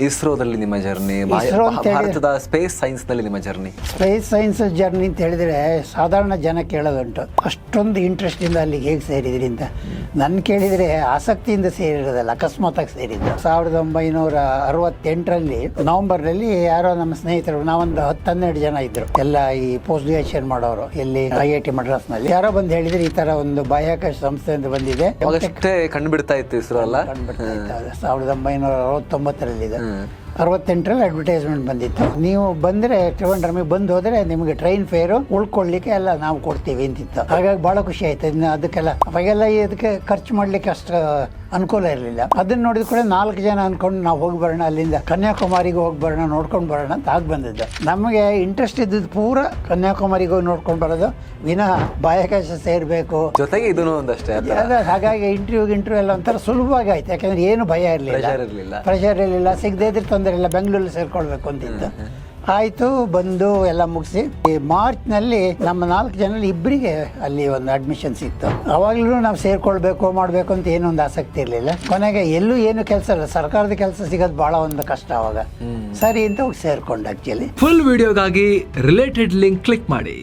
ಇಸ್ರೋದಲ್ಲಿ ನಿಮ್ಮ ಜರ್ನಿ, ಭಾರತದ space science ನಲ್ಲಿ ನಿಮ್ಮ ಜರ್ನಿ? ಸ್ಪೇಸ್ ಸೈನ್ಸ್ ಜರ್ನಿ ಅಂತ ಹೇಳಿದ್ರೆ ಸಾಧಾರಣ ಜನ ಕೇಳೋದುಂಟು, ಅಷ್ಟೊಂದು ಇಂಟ್ರೆಸ್ಟ್ ಇಂದ ಅಲ್ಲಿಗೆ ಹೇಗೆ ಸೇರಿದ್ರಿ ಅಂತ. ನನ್ನ ಕೇಳಿದ್ರೆ ಆಸಕ್ತಿಯಿಂದ ಸೇರಿರೋದಲ್ಲ, ಅಕಸ್ಮಾತಾಗಿ ಸೇರಿದ್ದು. 1968ರಲ್ಲಿ ನವೆಂಬರ್ನಲ್ಲಿ ಯಾರೋ ನಮ್ಮ ಸ್ನೇಹಿತರು, ನಾವೊಂದು 10-12 ಜನ ಇದ್ರು, ಎಲ್ಲ ಈ ಪೋಸ್ಟ್ ಗ್ರಾಜುಯೇಷನ್ ಮಾಡೋರು, ಎಲ್ಲಿ IIT ಮಡ್ರಾಸ್ನಲ್ಲಿ. ಯಾರೋ ಬಂದು ಹೇಳಿದ್ರೆ ಈ ತರ ಒಂದು ಬಾಹ್ಯಾಕಾಶ ಸಂಸ್ಥೆಯಿಂದ ಬಂದಿದೆ, ಅಷ್ಟೇ ಕಂಡು ಬಿಡ್ತಾ ಇತ್ತು ಇಸ್ರೋ ಅಲ್ಲ. 1969ರಲ್ಲಿ ಇದೆ. 68ರಲ್ಲಿ ಅಡ್ವರ್ಟೈಸ್ಮೆಂಟ್ ಬಂದಿತ್ತು, ನೀವು ಬಂದರೆ ಟ್ರಿವೆಂಡ್ರಮಿಗೆ ಬಂದು ಹೋದರೆ ನಿಮಗೆ ಟ್ರೈನ್ ಫೇರು ಉಳ್ಕೊಳ್ಳಿಕ್ಕೆ ಎಲ್ಲ ನಾವು ಕೊಡ್ತೀವಿ ಅಂತಿತ್ತು. ಹಾಗಾಗಿ ಭಾಳ ಖುಷಿ ಆಯ್ತು. ಇನ್ನು ಅದಕ್ಕೆಲ್ಲ ಅವಾಗೆಲ್ಲ ಇದಕ್ಕೆ ಖರ್ಚು ಮಾಡಲಿಕ್ಕೆ ಅಷ್ಟು ಅನುಕೂಲ ಇರಲಿಲ್ಲ. ಅದನ್ನ ನೋಡಿದ ಕೂಡ 4 ಜನ ಅಂದ್ಕೊಂಡು ನಾವು ಹೋಗಿ ಬರೋಣ, ಅಲ್ಲಿಂದ ಕನ್ಯಾಕುಮಾರಿಗೆ ಹೋಗಿ ಬರೋಣ, ನೋಡ್ಕೊಂಡು ಬರೋಣ ಅಂತ ಆಗಿ ಬಂದಿದ್ದು. ನಮಗೆ ಇಂಟ್ರೆಸ್ಟ್ ಇದ್ದದ್ದು ಪೂರ ಕನ್ಯಾಕುಮಾರಿಗೆ ಹೋಗಿ ನೋಡ್ಕೊಂಡು ಬರೋದು, ವಿನಃ ಬಾಹ್ಯಾಕಾಶ ಸೇರಬೇಕು ಜೊತೆಗೆ ಇದನ್ನು ಒಂದಷ್ಟೇ. ಹಾಗಾಗಿ ಇಂಟರ್ವ್ಯೂ ಎಲ್ಲ ಒಂಥರ ಸುಲಭವಾಗಿ ಆಯ್ತು, ಯಾಕಂದ್ರೆ ಏನು ಭಯ ಇರಲಿಲ್ಲ, ಪ್ರೆಷರ್ ಇರಲಿಲ್ಲ, ಸಿಗದೇ ಇದ್ರೆ ತೊಂದರೆ ಇಲ್ಲ, ಬೆಂಗಳೂರಲ್ಲಿ ಸೇರ್ಕೊಳ್ಬೇಕು ಅಂತಿತ್ತು. ಆಯಿತು, ಬಂದು ಎಲ್ಲ ಮುಗಿಸಿ ಈ ಮಾರ್ಚ್ನಲ್ಲಿ ನಮ್ಮ 4 ಜನರಲ್ಲಿ ಇಬ್ಬರಿಗೆ ಅಲ್ಲಿ ಒಂದು ಅಡ್ಮಿಷನ್ ಸಿಕ್ತು. ಅವಾಗಲೂ ನಾವು ಸೇರ್ಕೊಳ್ಬೇಕು ಮಾಡಬೇಕು ಅಂತ ಏನೊಂದು ಆಸಕ್ತಿ ಇರಲಿಲ್ಲ. ಕೊನೆಗೆ ಎಲ್ಲೂ ಏನು ಕೆಲಸ ಇಲ್ಲ, ಸರ್ಕಾರದ ಕೆಲಸ ಸಿಗೋದು ಭಾಳ ಒಂದು ಕಷ್ಟ. ಅವಾಗ ಸರಿ ಅಂತ ಹೋಗಿ ಸೇರ್ಕೊಂಡು ಆಕ್ಚುಲಿ. ಫುಲ್ ವಿಡಿಯೋಗಾಗಿ ರಿಲೇಟೆಡ್ ಲಿಂಕ್ ಕ್ಲಿಕ್ ಮಾಡಿ.